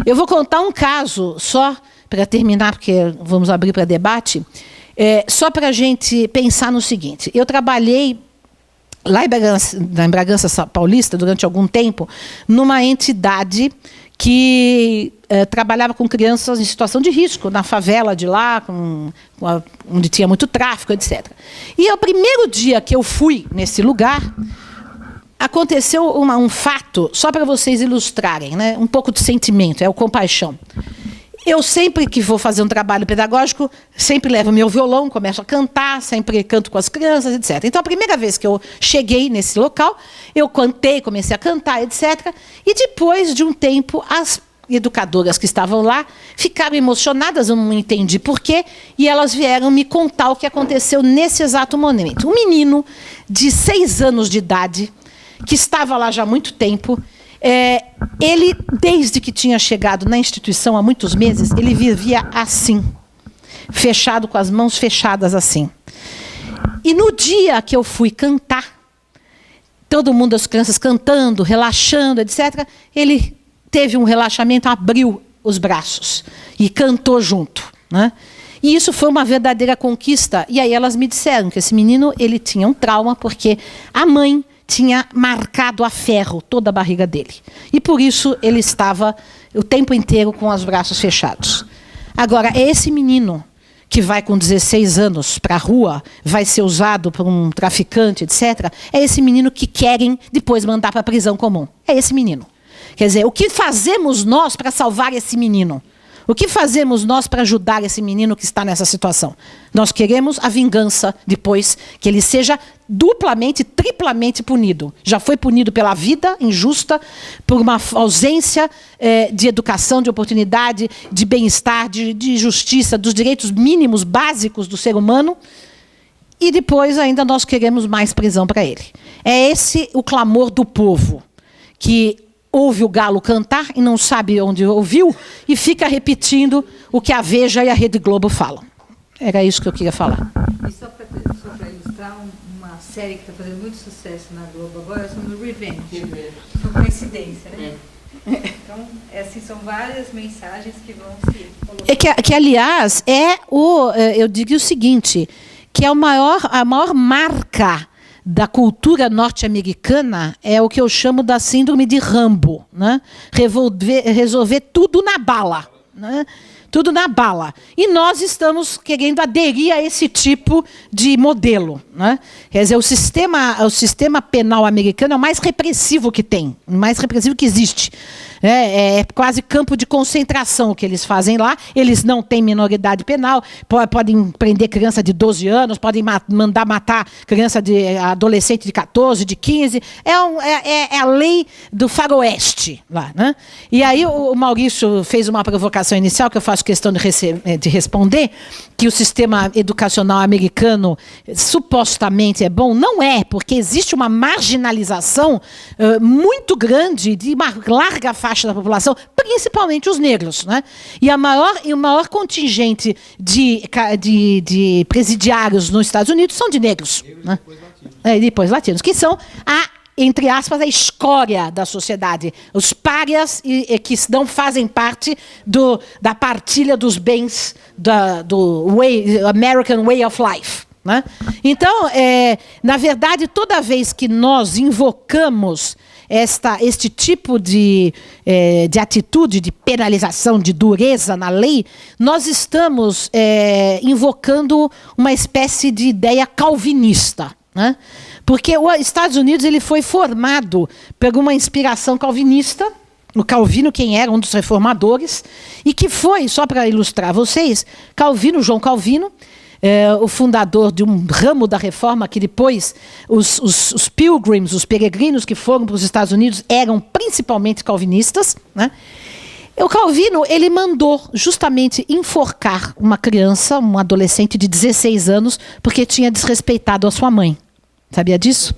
Eu vou contar um caso só, para terminar, porque vamos abrir para debate, só para a gente pensar no seguinte. Eu trabalhei lá em Bragança Paulista, durante algum tempo, numa entidade que trabalhava com crianças em situação de risco, na favela de lá, onde tinha muito tráfico, etc. E o primeiro dia que eu fui nesse lugar, aconteceu um fato, só para vocês ilustrarem, né? Um pouco de sentimento, é o compaixão. Eu sempre que vou fazer um trabalho pedagógico, sempre levo meu violão, começo a cantar, sempre canto com as crianças, etc. Então, a primeira vez que eu cheguei nesse local, eu cantei, comecei a cantar, etc. E depois de um tempo, as educadoras que estavam lá ficaram emocionadas, eu não entendi por quê, e elas vieram me contar o que aconteceu nesse exato momento. Um menino de 6 anos de idade, que estava lá já há muito tempo, ele, desde que tinha chegado na instituição há muitos meses, ele vivia assim, fechado, com as mãos fechadas assim. E no dia que eu fui cantar, todo mundo, as crianças cantando, relaxando, etc., ele teve um relaxamento, abriu os braços e cantou junto, né? E isso foi uma verdadeira conquista. E aí elas me disseram que esse menino ele tinha um trauma, porque a mãe tinha marcado a ferro toda a barriga dele. E por isso ele estava o tempo inteiro com os braços fechados. Agora, é esse menino que vai com 16 anos para a rua, vai ser usado por um traficante, etc., é esse menino que querem depois mandar para a prisão comum. É esse menino. Quer dizer, o que fazemos nós para salvar esse menino? O que fazemos nós para ajudar esse menino que está nessa situação? Nós queremos a vingança depois, que ele seja duplamente, triplamente punido. Já foi punido pela vida injusta, por uma ausência de educação, de oportunidade, de bem-estar, de justiça, dos direitos mínimos básicos do ser humano. E depois ainda nós queremos mais prisão para ele. É esse o clamor do povo, que ouve o galo cantar e não sabe onde ouviu e fica repetindo o que a Veja e a Rede Globo falam. Era isso que eu queria falar. E só para ilustrar uma série que está fazendo muito sucesso na Globo agora, sobre Revenge. Por coincidência, né? Então, assim, são várias mensagens que vão se colocar. Que aliás, eu digo o seguinte, que a maior marca da cultura norte-americana é o que eu chamo da síndrome de Rambo, né? Resolver tudo na bala, né? Tudo na bala. E nós estamos querendo aderir a esse tipo de modelo, né? Quer dizer, o sistema penal americano é o mais repressivo que tem, o mais repressivo que existe. É quase campo de concentração o que eles fazem lá. Eles não têm minoridade penal, podem prender criança de 12 anos, podem mandar matar criança de adolescente de 14, de 15. É a lei do faroeste lá, né? E aí o Maurício fez uma provocação inicial, que eu faço questão de responder, que o sistema educacional americano supostamente é bom. Não é, porque existe uma marginalização muito grande de uma larga faixa da população, principalmente os negros, né? E o maior contingente de presidiários nos Estados Unidos são de negros. Né? E depois latinos, que são entre aspas, a escória da sociedade. Os párias que não fazem parte da partilha dos bens do American Way of Life. Né? Então, na verdade, toda vez que nós invocamos este tipo de atitude de penalização, de dureza na lei, nós estamos invocando uma espécie de ideia calvinista, né? Porque os Estados Unidos ele foi formado por uma inspiração calvinista, o Calvino, quem era um dos reformadores, e que foi, só para ilustrar vocês, João Calvino, o fundador de um ramo da reforma que depois os pilgrims, os peregrinos que foram para os Estados Unidos eram principalmente calvinistas, né? O Calvino ele mandou justamente enforcar uma criança, um adolescente de 16 anos, porque tinha desrespeitado a sua mãe. Sabia disso?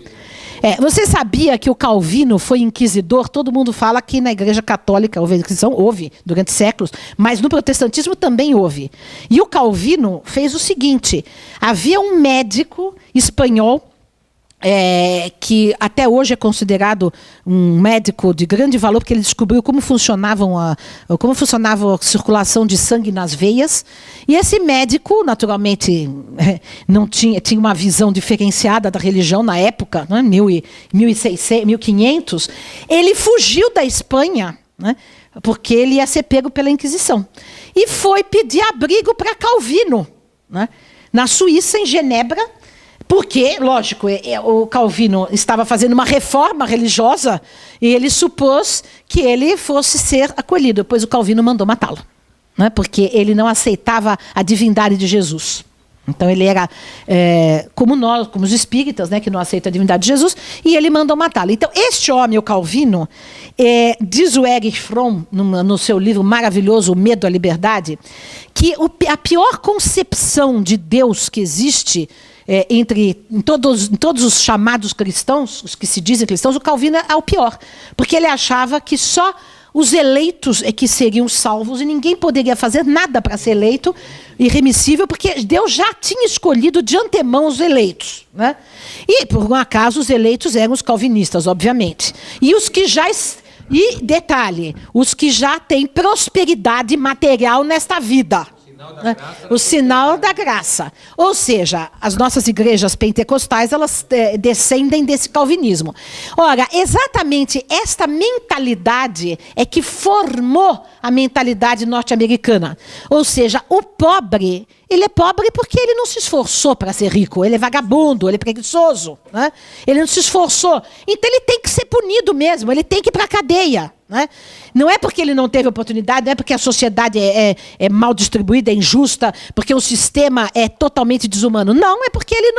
Você sabia que o Calvino foi inquisidor? Todo mundo fala que na Igreja Católica houve inquisição, houve durante séculos, mas no protestantismo também houve. E o Calvino fez o seguinte: havia um médico espanhol que até hoje é considerado um médico de grande valor, porque ele descobriu como funcionava a circulação de sangue nas veias. E esse médico, naturalmente, não tinha uma visão diferenciada da religião na época, né, 1600, 1500. Ele fugiu da Espanha, né, porque ele ia ser pego pela Inquisição. E foi pedir abrigo para Calvino, né, na Suíça, em Genebra. Porque, lógico, o Calvino estava fazendo uma reforma religiosa e ele supôs que ele fosse ser acolhido. Depois o Calvino mandou matá-lo, né? Porque ele não aceitava a divindade de Jesus. Então ele era como nós, como os espíritas, né, que não aceitam a divindade de Jesus, e ele mandou matá-lo. Então este homem, o Calvino, diz o Erich Fromm, no seu livro maravilhoso, O Medo à Liberdade, que a pior concepção de Deus que existe em todos os chamados cristãos, os que se dizem cristãos, o Calvino é o pior. Porque ele achava que só os eleitos é que seriam salvos e ninguém poderia fazer nada para ser eleito, irremissível, porque Deus já tinha escolhido de antemão os eleitos, né? E, por um acaso, os eleitos eram os calvinistas, obviamente. E os que já... E, detalhe, os que já têm prosperidade material nesta vida. O sinal da graça. Ou seja, as nossas igrejas pentecostais, elas descendem desse calvinismo. Ora, exatamente esta mentalidade é que formou a mentalidade norte-americana. Ou seja, o pobre, ele é pobre porque ele não se esforçou para ser rico. Ele é vagabundo, ele é preguiçoso, né? Ele não se esforçou. Então ele tem que ser punido mesmo, ele tem que ir para a cadeia. Né? Não é porque ele não teve oportunidade, não é porque a sociedade é mal distribuída, é injusta, porque o sistema é totalmente desumano. Não, é porque ele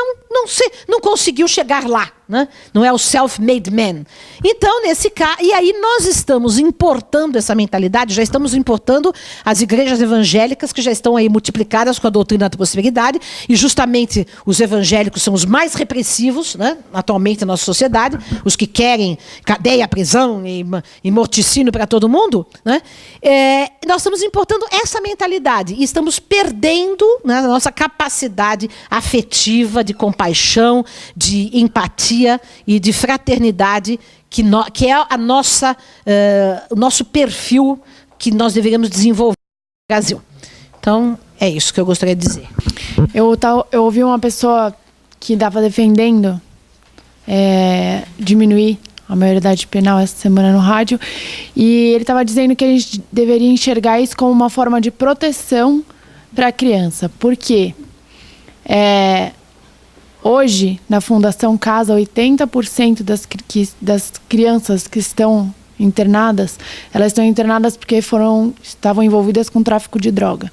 não conseguiu chegar lá. Né? Não é o self-made man. Então, nesse caso, e aí nós estamos importando essa mentalidade, já estamos importando as igrejas evangélicas que já estão aí multiplicadas com a doutrina da prosperidade, e justamente os evangélicos são os mais repressivos, né, atualmente na nossa sociedade, os que querem cadeia, prisão e morticínio para todo mundo, né? Nós estamos importando essa mentalidade e estamos perdendo, né, a nossa capacidade afetiva, de compaixão, de empatia e de fraternidade, que é a o nosso perfil que nós deveríamos desenvolver no Brasil. Então, é isso que eu gostaria de dizer. Eu ouvi uma pessoa que estava defendendo diminuir a maioridade penal essa semana no rádio, e ele estava dizendo que a gente deveria enxergar isso como uma forma de proteção para a criança. Por quê? Hoje, na Fundação Casa, 80% das crianças que estão internadas, elas estão internadas porque estavam envolvidas com tráfico de droga.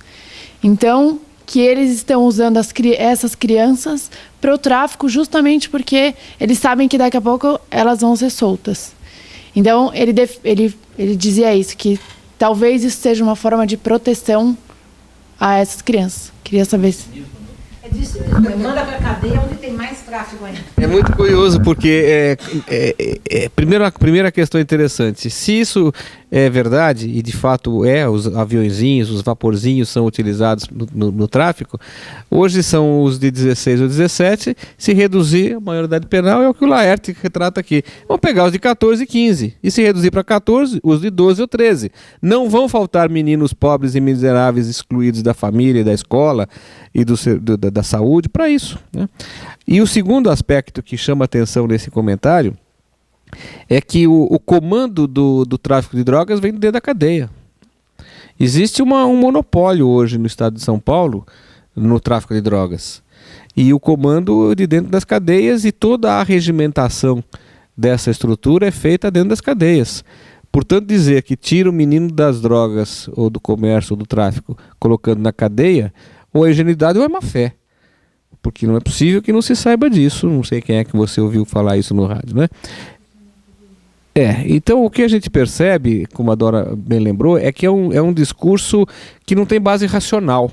Então, que eles estão usando essas crianças para o tráfico justamente porque eles sabem que daqui a pouco elas vão ser soltas. Então, ele dizia isso, que talvez isso seja uma forma de proteção a essas crianças. Queria saber se... Manda para a cadeia onde tem mais tráfego ainda. É muito curioso, porque a primeira questão interessante. Se isso é verdade, e de fato os aviõezinhos, os vaporzinhos são utilizados no tráfico, hoje são os de 16 ou 17, se reduzir a maioridade penal é o que o Laerte retrata aqui. Vão pegar os de 14 e 15, e se reduzir para 14, os de 12 ou 13. Não vão faltar meninos pobres e miseráveis excluídos da família, da escola e da saúde para isso, né? E o segundo aspecto que chama atenção nesse comentário é que o comando do tráfico de drogas vem dentro da cadeia. Existe um monopólio hoje no estado de São Paulo no tráfico de drogas. E o comando de dentro das cadeias, e toda a regimentação dessa estrutura é feita dentro das cadeias. Portanto, dizer que tira o menino das drogas, ou do comércio, ou do tráfico, colocando na cadeia, ou é ingenuidade ou é má fé. Porque não é possível que não se saiba disso. Não sei quem é que você ouviu falar isso no rádio, né? Então o que a gente percebe, como a Dora bem lembrou, é que é um discurso que não tem base racional.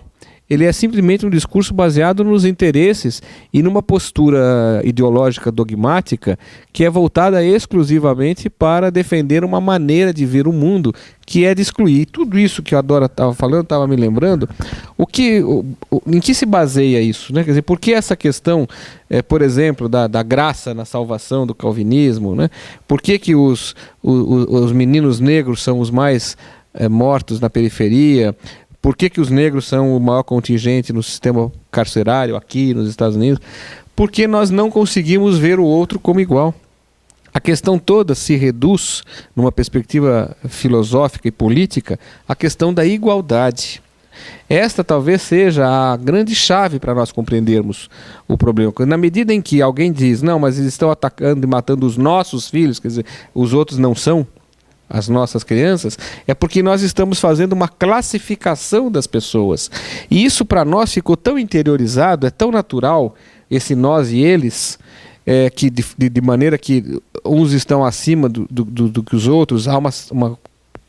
ele é simplesmente um discurso baseado nos interesses e numa postura ideológica dogmática que é voltada exclusivamente para defender uma maneira de ver o mundo que é de excluir. Tudo isso que a Dora estava falando, estava me lembrando, em que se baseia isso, né? Quer dizer, por que essa questão, por exemplo, da graça na salvação do calvinismo, né? Por que os meninos negros são os mais mortos na periferia? Por que os negros são o maior contingente no sistema carcerário aqui nos Estados Unidos? Porque nós não conseguimos ver o outro como igual. A questão toda se reduz, numa perspectiva filosófica e política, à questão da igualdade. Esta talvez seja a grande chave para nós compreendermos o problema. Na medida em que alguém diz, não, mas eles estão atacando e matando os nossos filhos, quer dizer, os outros não são as nossas crianças, é porque nós estamos fazendo uma classificação das pessoas. E isso para nós ficou tão interiorizado, é tão natural, esse nós e eles, que de maneira que uns estão acima do que os outros, há uma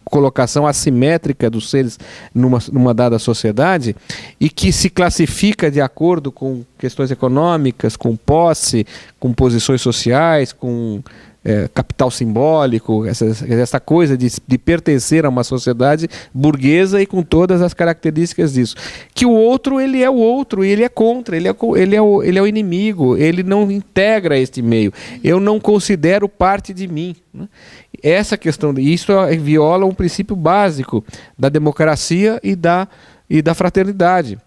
colocação assimétrica dos seres numa dada sociedade e que se classifica de acordo com questões econômicas, com posse, com posições sociais, com capital simbólico, essa coisa de pertencer a uma sociedade burguesa e com todas as características disso. Que o outro, ele é o outro, ele é contra, ele é o inimigo, ele não integra este meio. Eu não considero parte de mim, né? Essa questão, isso viola um princípio básico da democracia e da fraternidade,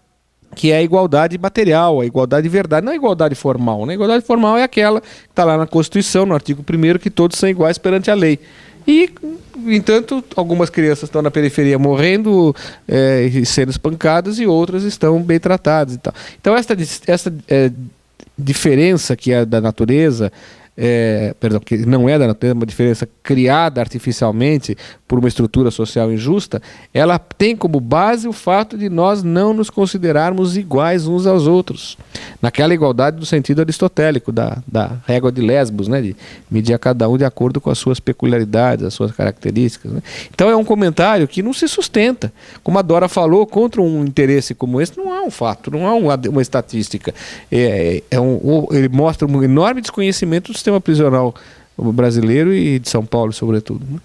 que é a igualdade material, a igualdade de verdade, não a igualdade formal. Né? A igualdade formal é aquela que está lá na Constituição, no artigo 1º, que todos são iguais perante a lei. E, entanto, algumas crianças estão na periferia morrendo e sendo espancadas e outras estão bem tratadas. E tal. Então, essa diferença que é da natureza, que não é da natureza, uma diferença criada artificialmente por uma estrutura social injusta, ela tem como base o fato de nós não nos considerarmos iguais uns aos outros. Naquela igualdade do sentido aristotélico, da régua de Lesbos, né, de medir a cada um de acordo com as suas peculiaridades, as suas características. Né? Então é um comentário que não se sustenta. Como a Dora falou, contra um interesse como esse, não há um fato, não há uma estatística. Ele mostra um enorme desconhecimento do sistema prisional brasileiro e de São Paulo, sobretudo. Né?